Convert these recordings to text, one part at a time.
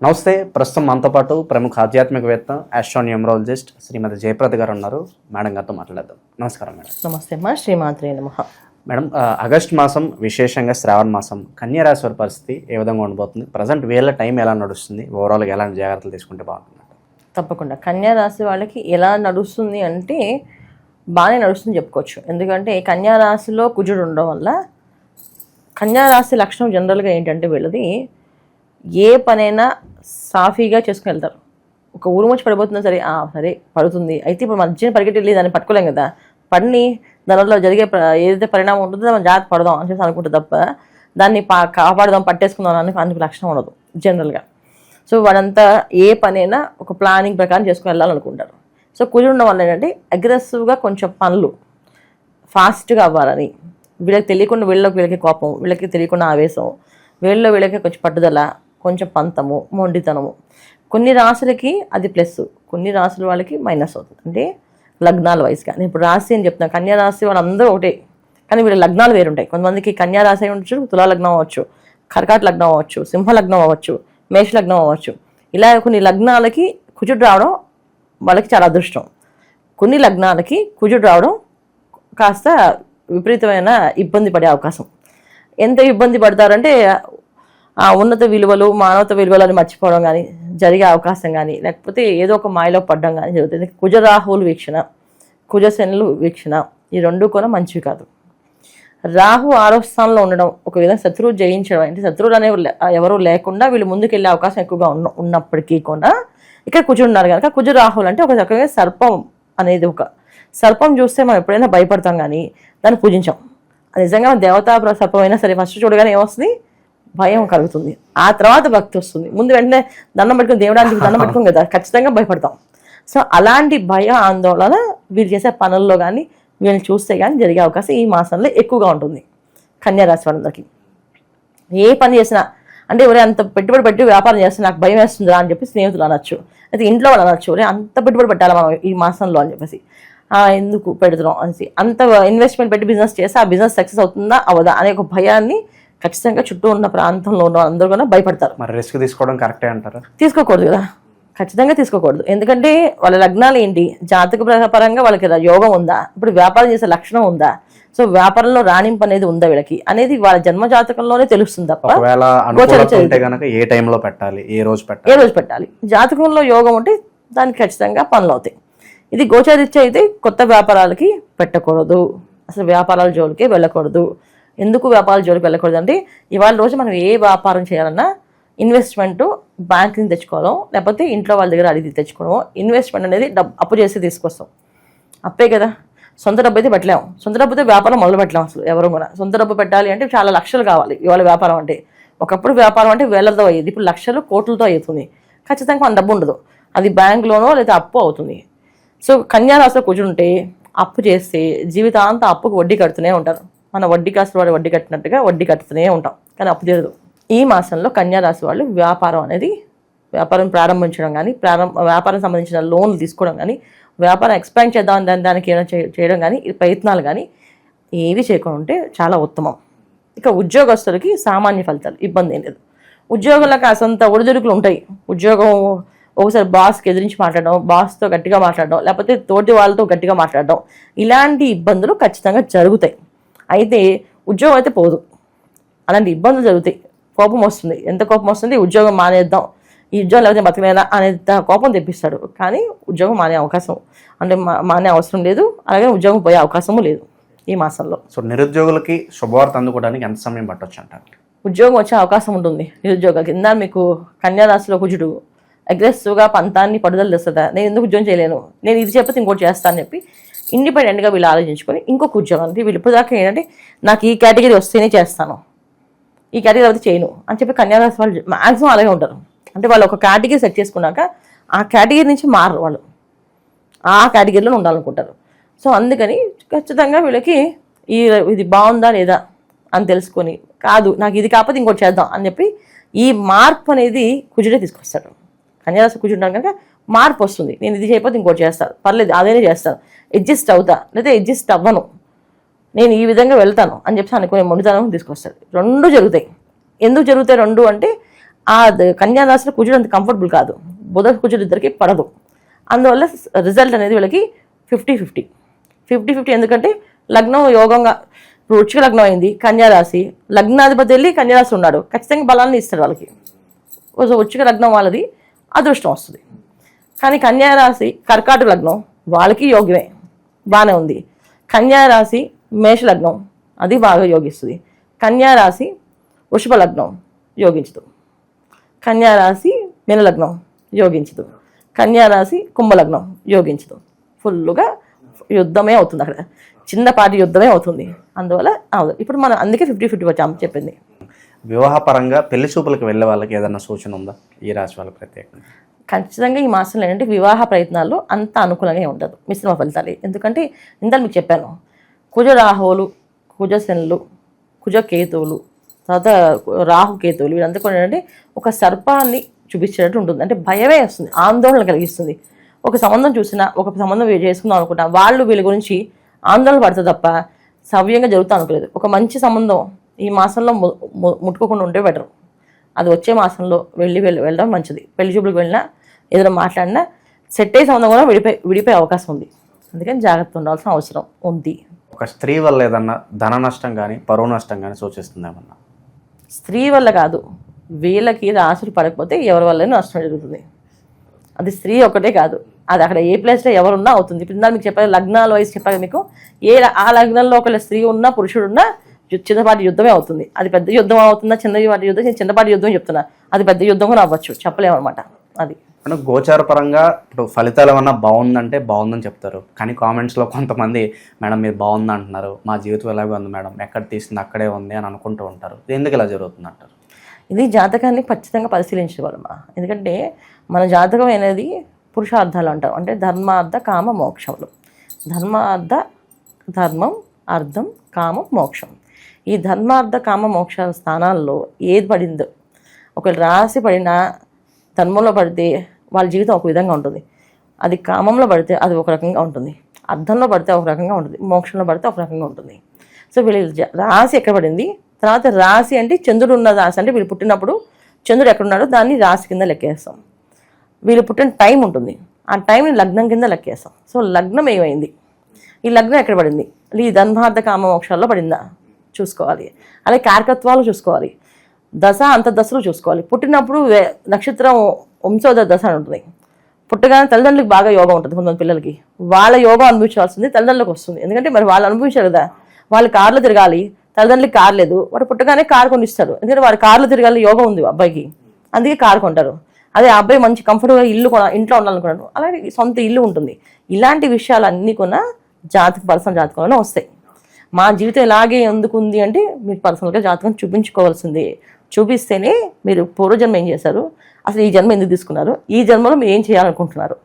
నమస్తే. ప్రస్తుతం మనతో పాటు ప్రముఖ ఆధ్యాత్మికవేత్త ఆస్ట్రోన్యూమరాలజిస్ట్ శ్రీమతి జయప్రద గారు ఉన్నారు. మేడం గారితో మాట్లాడదాం. నమస్కారం మేడం. నమస్తే అమ్మా. శ్రీమాత్రే నమః. మేడం, ఆగస్టు మాసం, విశేషంగా శ్రావణ మాసం, కన్యా రాశి వారి పరిస్థితి ఏ విధంగా ఉండబోతుంది? ప్రజెంట్ వీళ్ళ టైం ఎలా నడుస్తుంది? ఓవరాల్గా ఎలాంటి జాగ్రత్తలు తీసుకుంటే బాగుంటుంది? తప్పకుండా కన్యా రాశి వాళ్ళకి ఎలా నడుస్తుంది అంటే బాగానే నడుస్తుంది చెప్పుకోవచ్చు. ఎందుకంటే కన్యా రాశిలో కుజుడు ఉండడం వల్ల కన్యా రాశి లక్షణం జనరల్గా ఏంటంటే వీళ్ళది ఏ పనైనా సాఫీగా చేసుకుని వెళ్తారు. ఒక ఊరు వచ్చి పడిపోతున్నా సరే సరే పడుతుంది, అయితే ఇప్పుడు మధ్యన పరిగెట్టి వెళ్ళి దాన్ని పట్టుకోలేం కదా, పడిని దానిలో జరిగే ఏదైతే పరిణామం ఉంటుందో మనం జాగ్రత్త పడదాం అని చెప్పి అనుకుంటే తప్ప దాన్ని కాపాడదాం పట్టేసుకుందాం అని అందుకు లక్షణం ఉండదు జనరల్గా. సో వాడంతా ఏ పనైనా ఒక ప్లానింగ్ ప్రకారం చేసుకుని వెళ్ళాలనుకుంటారు. సో కుజుడు ఉండడం వల్ల ఏంటంటే అగ్రెసివ్గా కొంచెం పనులు ఫాస్ట్గా అవ్వాలని, వీళ్ళకి తెలియకుండా వీళ్ళకి కోపం, వీళ్ళకి తెలియకుండా ఆవేశం, వీళ్ళకి కొంచెం పట్టుదల, కొంచెం పంతము, మొండితనము. కొన్ని రాశులకి అది ప్లస్, కొన్ని రాశుల వాళ్ళకి మైనస్ అవుతుంది. అంటే లగ్నాల వయసుగా నేను ఇప్పుడు రాశి అని చెప్తున్నాను. కన్యా రాశి వాళ్ళందరూ ఒకటే, కానీ వీళ్ళ లగ్నాలు వేరుంటాయి. కొంతమందికి కన్యా రాశి ఉండొచ్చు, తులా లగ్నం అవ్వచ్చు, కర్కాట లగ్నం అవ్వచ్చు, సింహ లగ్నం అవ్వచ్చు, మేష లగ్నం అవ్వచ్చు. ఇలా కొన్ని లగ్నాలకి కుజుడు రావడం వాళ్ళకి చాలా అదృష్టం. కొన్ని లగ్నాలకి కుజుడు రావడం కాస్త విపరీతమైన ఇబ్బంది పడే అవకాశం. ఎంత ఇబ్బంది పడతారంటే ఆ ఉన్నత విలువలు, మానవత విలువలను మర్చిపోవడం కానీ జరిగే అవకాశం కానీ, లేకపోతే ఏదో ఒక మాయలో పడడం కానీ జరుగుతుంది. కుజరాహువులు వీక్షణ, కుజశనులు వీక్షణ, ఈ రెండు కూడా మంచివి కాదు. రాహు ఆరోస్థానంలో ఉండడం ఒక విధంగా శత్రువు జయించడం, అంటే శత్రువులు అనేవి ఎవరు లేకుండా వీళ్ళు ముందుకెళ్ళే అవకాశం ఎక్కువగా ఉన్నప్పటికీ కూడా ఇక్కడ కుజుడు ఉన్నారు కనుక కుజరాహువులు అంటే ఒక రకంగా సర్పం అనేది, ఒక సర్పం చూస్తే మనం ఎప్పుడైనా భయపడతాం కానీ దాన్ని పూజించాం. నిజంగా దేవతా సర్పం అయినా సరే ఫస్ట్ చూడగానే ఏమొస్తుంది? భయం కలుగుతుంది. ఆ తర్వాత భక్తి వస్తుంది. ముందు వెంటనే దండం పెట్టుకుని దేవుడానికి దండం పెట్టుకుని కదా ఖచ్చితంగా భయపడతాం. సో అలాంటి భయ ఆందోళన వీళ్ళు చేసే పనుల్లో కానీ వీళ్ళని చూస్తే కానీ జరిగే అవకాశం ఈ మాసంలో ఎక్కువగా ఉంటుంది. కన్యా రాశి వాళ్ళందరికీ ఏ పని చేసినా, అంటే ఎవరే అంత పెట్టుబడి పెట్టి వ్యాపారం చేస్తే నాకు భయం వేస్తుందా అని చెప్పి స్నేహితులు అనొచ్చు, అయితే ఇంట్లో వాళ్ళు అనొచ్చు, ఒరే అంత పెట్టుబడి పెట్టాలి మనం ఈ మాసంలో అని చెప్పేసి, ఎందుకు పెడుతున్నాం అనేసి, అంత ఇన్వెస్ట్మెంట్ పెట్టి బిజినెస్ చేస్తే ఆ బిజినెస్ సక్సెస్ అవుతుందా అవదా అనే ఒక భయాన్ని ఖచ్చితంగా చుట్టూ ఉన్న ప్రాంతంలో ఉన్న అందరూ కూడా భయపడతారు. మరి రిస్క్ తీసుకోవడం కరెక్టే అంటారా? తీసుకోకూడదు కదా, ఖచ్చితంగా తీసుకోకూడదు. ఎందుకంటే వాళ్ళ లగ్నాలు ఏంటి, జాతక పరంగా వాళ్ళకి యోగం ఉందా, ఇప్పుడు వ్యాపారం చేసే లక్షణం ఉందా, సో వ్యాపారంలో రాణింపు అనేది ఉందా వీళ్ళకి అనేది వాళ్ళ జన్మ జాతకంలోనే తెలుస్తుంది తప్ప ఏ టైంలో పెట్టాలి, ఏ రోజు పెట్టాలి. జాతకంలో యోగం ఉంటే దానికి ఖచ్చితంగా పనులు అవుతాయి. ఇది గోచరిత్య అయితే కొత్త వ్యాపారాలకి పెట్టకూడదు, అసలు వ్యాపారాల జోలికి వెళ్ళకూడదు. ఎందుకు వ్యాపారాల జోలికి వెళ్ళకూడదు అంటే ఇవాళ రోజు మనం ఏ వ్యాపారం చేయాలన్నా ఇన్వెస్ట్మెంట్ బ్యాంక్ నుంచి తెచ్చుకోవడం, లేకపోతే ఇంట్లో వాళ్ళ దగ్గర అడిగి తెచ్చుకోవడం. ఇన్వెస్ట్మెంట్ అనేది అప్పు చేసి తీసుకొస్తాం, అప్పే కదా. సొంత డబ్బు అయితే పెట్టలేము, సొంత డబ్బుతో వ్యాపారం మొదలు పెట్టలేము. అసలు ఎవరు కూడా సొంత డబ్బు పెట్టాలి అంటే చాలా లక్షలు కావాలి ఇవాళ వ్యాపారం అంటే. ఒకప్పుడు వ్యాపారం అంటే వేలతో అయ్యేది, ఇప్పుడు లక్షలు కోట్లతో అవుతుంది. ఖచ్చితంగా మన డబ్బు ఉండదు, అది బ్యాంకులోనో లేదా అప్పు అవుతుంది. సో కన్యా రాశిలో కూర్చుంటే అప్పు చేస్తే జీవితాంతం అప్పుకు వడ్డీ కడుతూనే ఉంటారు. మన వడ్డీ కాసులు వాడు వడ్డీ కట్టినట్టుగా వడ్డీ కట్టుతూనే ఉంటాం, కానీ అప్పు తీరదు. ఈ మాసంలో కన్యా రాశి వాళ్ళు వ్యాపారం ప్రారంభించడం కానీ, వ్యాపారం సంబంధించిన లోన్లు తీసుకోవడం కానీ, వ్యాపారం ఎక్స్పాండ్ చేద్దాం దానికి ఏమైనా చేయడం కానీ, ప్రయత్నాలు కానీ ఏవి చేయకుండా ఉంటే చాలా ఉత్తమం. ఇక ఉద్యోగస్తులకి సామాన్య ఫలితాలు, ఇబ్బంది ఏం లేదు. ఉద్యోగులకు అసంత ఒడిదుడుకులు ఉంటాయి. ఉద్యోగం ఒకసారి బాస్కి ఎదిరించి మాట్లాడడం, బాస్తో గట్టిగా మాట్లాడడం, లేకపోతే తోటి వాళ్ళతో గట్టిగా మాట్లాడడం, ఇలాంటి ఇబ్బందులు ఖచ్చితంగా జరుగుతాయి. అయితే ఉద్యోగం అయితే పోదు, అలాంటి ఇబ్బందులు జరుగుతాయి. కోపం వస్తుంది, ఎంత కోపం వస్తుంది, ఉద్యోగం మానేద్దాం, ఈ ఉద్యోగం లేకపోతే బతకలేదా అనే కోపం తెప్పిస్తాడు. కానీ ఉద్యోగం మానే అవకాశం అంటే మానే అవసరం లేదు, అలాగే ఉద్యోగం పోయే అవకాశము లేదు ఈ మాసంలో. సో నిరుద్యోగులకి శుభవార్త అందుకోవడానికి ఎంత సమయం పట్టవచ్చు అంటారు? ఉద్యోగం వచ్చే అవకాశం ఉంటుంది నిరుద్యోగాలకి. కింద మీకు కన్యా రాశిలో కుజుడు అగ్రెసివ్గా పంతాన్ని పడుదల తెస్తుందా, నేను ఎందుకు ఉద్యోగం చేయలేను, నేను ఇది చెప్పితే ఇంకోటి చేస్తానని చెప్పి ఇండిపెండెంట్గా వీళ్ళు ఆలోచించుకొని ఇంకొక ఉద్యోగం అంటే వీళ్ళు ఇప్పుడు దాకా ఏంటంటే నాకు ఈ కేటగిరీ వస్తేనే చేస్తాను, ఈ కేటగిరీ అయితే చేయను అని చెప్పి కన్యా రాశి వాళ్ళు మ్యాక్సిమం అలాగే ఉంటారు. అంటే వాళ్ళు ఒక కేటగిరీ సెట్ చేసుకున్నాక ఆ కేటగిరీ నుంచి మారరు, వాళ్ళు ఆ కేటగిరీలో ఉండాలనుకుంటారు. సో అందుకని ఖచ్చితంగా వీళ్ళకి ఇది బాగుందా లేదా అని తెలుసుకొని, కాదు నాకు ఇది కాకపోతే ఇంకోటి చేద్దాం అని చెప్పి ఈ మార్పు అనేది కుజుడే తీసుకొస్తాడు. కన్యారాశి కూర్చుంటాను కనుక మార్పు వస్తుంది. నేను ఇది చేయకపోతే ఇంకోటి చేస్తాను, పర్లేదు అదేనే చేస్తాను, అడ్జస్ట్ అవుతా లేదా అడ్జస్ట్ అవ్వను, నేను ఈ విధంగా వెళ్తాను అని చెప్పి అనుకునే మొండితనం తీసుకొస్తాడు. రెండు జరుగుతాయి. ఎందుకు జరుగుతాయి రెండు అంటే కన్యా రాశిలో కుజుడు అంత కంఫర్టబుల్ కాదు, బుధ కుజుడు ఇద్దరికి పడదు. అందువల్ల రిజల్ట్ అనేది వీళ్ళకి 50-50 ఎందుకంటే లగ్నం యోగంగా ఇప్పుడు వృశ్చిక లగ్నం అయింది, కన్యా రాశి లగ్నాధిపతి వెళ్ళి కన్యా రాశి ఉన్నాడు, ఖచ్చితంగా బలాన్ని ఇస్తాడు వాళ్ళకి. వృశ్చిక లగ్నం వాళ్ళది అదృష్టం వస్తుంది. కానీ కన్యా రాశి కర్కాటక లగ్నం వాళ్ళకి యోగ్యమే, బాగానే ఉంది. కన్యా రాశి మేష లగ్నం అది బాగా యోగిస్తుంది. కన్యా రాశి వృషభ లగ్నం యోగించదు. కన్యా రాశి మీన లగ్నం యోగించదు. కన్యా రాశి కుంభలగ్నం యోగించదు. ఫుల్గా యుద్ధమే అవుతుంది, అక్కడ చిన్నపాటి యుద్ధమే అవుతుంది. అందువల్ల ఇప్పుడు మనం అందుకే 50-50 వచ్చాము చెప్పింది. వివాహపరంగా పెళ్లి చూపులకు వెళ్ళే వాళ్ళకి ఏదైనా సూచన ఉందా ఈ రాశి వాళ్ళకి ప్రత్యేకంగా? ఖచ్చితంగా ఈ మాసంలో ఏంటంటే వివాహ ప్రయత్నాలు అంత అనుకూలంగా ఉండదు, మిశ్రమ ఫలితాలు. ఎందుకంటే ఇంత మీకు చెప్పాను, కుజ రాహువులు, కుజశనులు, కుజకేతువులు, తర్వాత రాహుకేతువులు వీళ్ళంతా కూడా ఏంటంటే ఒక సర్పాన్ని చూపించేటట్టు ఉంటుంది. అంటే భయమే వస్తుంది, ఆందోళన కలిగిస్తుంది. ఒక సంబంధం చూసినా, ఒక సంబంధం చేసుకుందాం అనుకుంటా వాళ్ళు వీళ్ళ గురించి ఆందోళన పడుతుంది తప్ప సవ్యంగా జరుగుతూ అనుకోలేదు. ఒక మంచి సంబంధం ఈ మాసంలో ముట్టుకోకుండా ఉంటే బెటర్. అది వచ్చే మాసంలో వెళ్ళడం మంచిది. పెళ్లి చూపులకు వెళ్ళినా ఏదైనా మాట్లాడినా సెట్ అయ్యే సంబంధం కూడా విడిపోయే అవకాశం ఉంది. అందుకని జాగ్రత్త ఉండాల్సిన అవసరం ఉంది. ఒక స్త్రీ వల్ల ఏదన్నా ధన నష్టం కానీ పరువు నష్టం కానీ సూచిస్తుందేమన్నా? స్త్రీ వల్ల కాదు, వీళ్ళకి రాసులు పడకపోతే ఎవరి వల్ల నష్టం జరుగుతుంది. అది స్త్రీ ఒకటే కాదు, అది అక్కడ ఏ ప్లేస్లో ఎవరున్నా అవుతుంది. ఇప్పుడు మీకు చెప్పారు లగ్నాల వయసు చెప్పారు మీకు, ఆ లగ్నంలో ఒకళ్ళ స్త్రీ ఉన్నా పురుషుడు ఉన్నా చిన్నపాటి యుద్ధమే అవుతుంది. అది పెద్ద యుద్ధం అవుతుందా చిన్నపాటి యుద్ధం? నేను చిన్నపాటి యుద్ధం చెప్తున్నా, అది పెద్ద యుద్ధం కూడా అవ్వచ్చు, చెప్పలేమన్నమాట. అది అంటే గోచార పరంగా ఇప్పుడు ఫలితాలు ఏమన్నా బాగుందంటే బాగుందని చెప్తారు, కానీ కామెంట్స్లో కొంతమంది మేడం మీరు బాగుంది అంటున్నారు, మా జీవితం ఎలాగే ఉంది మేడం, ఎక్కడ తీసింది అక్కడే ఉంది అని అనుకుంటూ ఉంటారు. ఎందుకు ఇలా జరుగుతుంది అంటారు? ఇది జాతకాన్ని ఖచ్చితంగా పరిశీలించగలమా. ఎందుకంటే మన జాతకం అనేది పురుషార్థాలు అంటారు, అంటే ధర్మార్థ కామ మోక్షములు. ధర్మం అర్థం కామం మోక్షం. ఈ ధర్మార్థ కామ మోక్ష స్థానాల్లో ఏది పడిందో, ఒకవేళ రాశి పడినా ధర్మంలో పడితే వాళ్ళ జీవితం ఒక విధంగా ఉంటుంది, అది కామంలో పడితే అది ఒక రకంగా ఉంటుంది, అర్థంలో పడితే ఒక రకంగా ఉంటుంది, మోక్షంలో పడితే ఒక రకంగా ఉంటుంది. సో వీళ్ళు రాశి ఎక్కడ పడింది, తర్వాత రాశి అంటే చంద్రుడు ఉన్న రాశి, అంటే వీళ్ళు పుట్టినప్పుడు చంద్రుడు ఎక్కడున్నాడో దాన్ని రాశి కింద లెక్కేస్తాం. వీళ్ళు పుట్టిన టైం ఉంటుంది, ఆ టైంని లగ్నం కింద లెక్కేస్తాం. సో లగ్నం ఏమైంది, ఈ లగ్నం ఎక్కడ పడింది, ఈ ధర్మార్థ కామ మోక్షాల్లో పడిందా చూసుకోవాలి. అలాగే కారకత్వాలు చూసుకోవాలి, దశ అంతర్దశలు చూసుకోవాలి. పుట్టినప్పుడు నక్షత్రం వంశోదయ దశ అని ఉంటుంది. పుట్టగానే తల్లిదండ్రులకు బాగా యోగం ఉంటుంది. కొంతమంది పిల్లలకి వాళ్ళ యోగం అనుభవించాల్సింది తల్లిదండ్రులకు వస్తుంది. ఎందుకంటే మరి వాళ్ళు అనుభవించారు కదా, వాళ్ళు కార్లో తిరగాలి, తల్లిదండ్రులకి కారు లేదు, వాడు పుట్టగానే కారు కొనిస్తాడు. ఎందుకంటే వాడు కార్లో తిరగాలి యోగం ఉంది అబ్బాయికి, అందుకే కారు కొంటారు. అదే అబ్బాయి మంచి కంఫర్టబుల్గా ఇంట్లో ఉండాలనుకున్నాడు, అలాగే సొంత ఇల్లు ఉంటుంది. ఇలాంటి విషయాలన్నీ కూడా పర్సనల్ జాతకంలోనే వస్తాయి. మా జీవితం ఇలాగే ఎందుకు ఉంది అంటే మీరు పర్సనల్గా జాతకం చూపించుకోవాల్సిందే. చూపిస్తేనే మీరు పూర్వజన్మ ఏం చేశారు, అసలు ఈ జన్మ ఎందుకు తీసుకున్నారు, ఈ జన్మలో మీరు ఏం చేయాలనుకుంటున్నారు,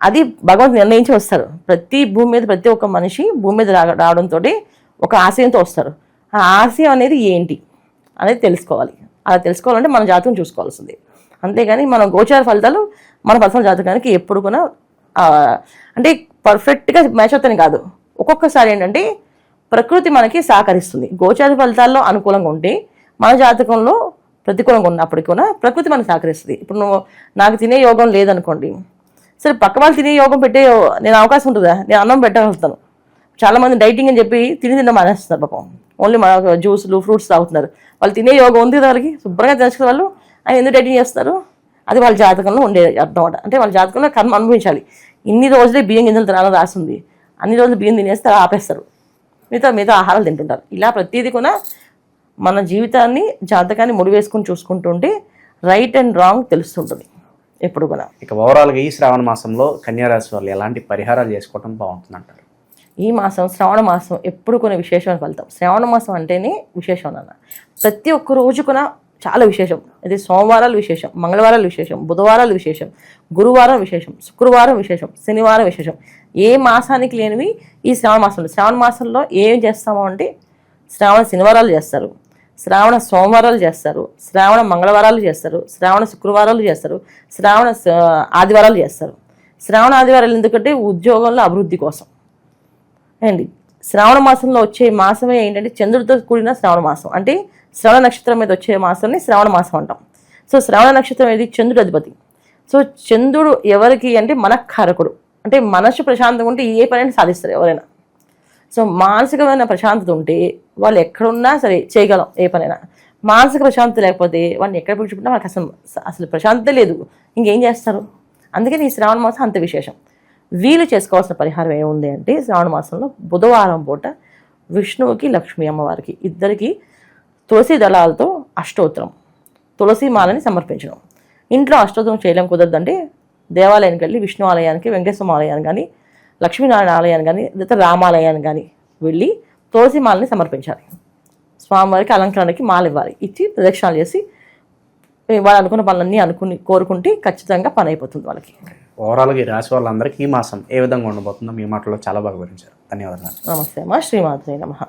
అది భగవంతుడు నిర్ణయించి వస్తారు. ప్రతి ఒక్క మనిషి భూమి మీద రావడంతో ఒక ఆశయంతో వస్తారు. ఆ ఆశయం అనేది ఏంటి అనేది తెలుసుకోవాలి. అలా తెలుసుకోవాలంటే మన జాతకం చూసుకోవాల్సింది. అంతేగాని మన గోచార ఫలితాలు మన పర్సనల్ జాతకానికి ఎప్పుడు కూడా అంటే పర్ఫెక్ట్గా మ్యాచ్ అవుతాయని కాదు. ఒక్కొక్కసారి ఏంటంటే ప్రకృతి మనకి సహకరిస్తుంది. గోచార ఫలితాల్లో అనుకూలంగా ఉంటే మన జాతకంలో ప్రతికూలంగా ఉన్నప్పటికీ కూడా ప్రకృతి మనకు సహకరిస్తుంది. ఇప్పుడు నాకు తినే యోగం లేదనుకోండి, సరే పక్క వాళ్ళు తినే యోగం పెట్టే నేను అవకాశం ఉంటుందా, నేను అన్నం పెట్టగలుగుతాను. చాలామంది డైటింగ్ అని చెప్పి తిన్న మానేస్తున్నారు పాపం, ఓన్లీ మన జ్యూసులు ఫ్రూట్స్ తాగుతున్నారు. వాళ్ళు తినే యోగం ఉంది కదా వాళ్ళకి, శుభ్రంగా తెలుసుకునే వాళ్ళు ఆయన ఎందుకు డైటింగ్ చేస్తారు, అది వాళ్ళ జాతకంలో ఉండే అర్థం అన్నమాట. అంటే వాళ్ళ జాతకంలో కర్మ అనుభవించాలి. ఇన్ని రోజులే బియ్యం గింజలు తినాలని రాస్తుంది, అన్ని రోజులు బియ్యం తినేస్తే ఆపేస్తారు, మిగతా ఆహారాలు తింటుంటారు. ఇలా ప్రతిదీ కూడా మన జీవితాన్ని జాతకాన్ని ముడివేసుకుని చూసుకుంటుంటే రైట్ అండ్ రాంగ్ తెలుస్తుంటుంది ఎప్పుడు కూడా. ఇక ఓవరాల్గా ఈ శ్రావణ మాసంలో కన్యారాశి వాళ్ళు ఎలాంటి పరిహారాలు చేసుకోవడం బాగుంటుంది అంటారు? ఈ మాసం శ్రావణ మాసం ఎప్పుడు కొన్ని విశేషమైన ఫలితం. శ్రావణ మాసం అంటేనే విశేషం అన్న, ప్రతి ఒక్క రోజు కూడా చాలా విశేషం. ఇది సోమవారాలు విశేషం, మంగళవారాలు విశేషం, బుధవారాలు విశేషం, గురువారం విశేషం, శుక్రవారం విశేషం, శనివారం విశేషం. ఏ మాసానికి లేనివి ఈ శ్రావణ మాసంలో. శ్రావణ మాసంలో ఏం చేస్తామో అంటే శ్రావణ శనివారాలు చేస్తారు, శ్రావణ సోమవారాలు చేస్తారు, శ్రావణ మంగళవారాలు చేస్తారు, శ్రావణ శుక్రవారాలు చేస్తారు, శ్రావణ ఆదివారాలు చేస్తారు. శ్రావణ ఆదివారాలు ఎందుకంటే ఉద్యోగంలో అభివృద్ధి కోసం అండి. శ్రావణ మాసంలో వచ్చే మాసమే ఏంటంటే చంద్రుడితో కూడిన శ్రావణ మాసం, అంటే శ్రవణ నక్షత్రం మీద వచ్చే మాసాన్ని శ్రావణ మాసం అంటాం. సో శ్రవణ నక్షత్రం ఏది చంద్రుడు అధిపతి. సో చంద్రుడు ఎవరికి అంటే మనఃకారకుడు, అంటే మనసు ప్రశాంతంగా ఉంటే ఏ పనైనా సాధిస్తారు ఎవరైనా. సో మానసికమైన ప్రశాంతత ఉంటే వాళ్ళు ఎక్కడున్నా సరే చేయగలం ఏ పనైనా. మానసిక ప్రశాంతత లేకపోతే వాళ్ళని ఎక్కడ పిలుచుకుంటే వాళ్ళకి అసలు ప్రశాంతత లేదు, ఇంకేం చేస్తారు. అందుకని ఈ శ్రావణ మాసం అంత విశేషం. వీళ్ళు చేసుకోవాల్సిన పరిహారం ఏముంది అంటే శ్రావణ మాసంలో బుధవారం పూట విష్ణువుకి లక్ష్మీ అమ్మవారికి ఇద్దరికి తులసి దళాలతో అష్టోత్తరం, తులసి మాలని సమర్పించడం. ఇంట్లో అష్టోత్తరం చేయడం కుదరదంటే దేవాలయానికి వెళ్ళి విష్ణు ఆలయానికి, వెంకటేశ్వర ఆలయానికి కానీ, లక్ష్మీనారాయణ ఆలయాన్ని కానీ, లేదా రామాలయానికి కానీ వెళ్ళి తులసి మాలని సమర్పించాలి. స్వామివారికి అలంకరణకి మాల ఇవ్వాలి, ఇచ్చి ప్రదక్షిణాలు చేసి వాళ్ళు అనుకున్న పనులన్నీ కోరుకుంటే ఖచ్చితంగా పని అయిపోతుంది వాళ్ళకి. ఓవరాల్గా ఈ రాశి వాళ్ళందరికీ ఈ మాసం ఏ విధంగా ఉండబోతుందో మీ మాటలో చాలా బాగా వివరించారు. ధన్యవాదాలు. నమస్తే అమ్మ. శ్రీమాత్రే నమః.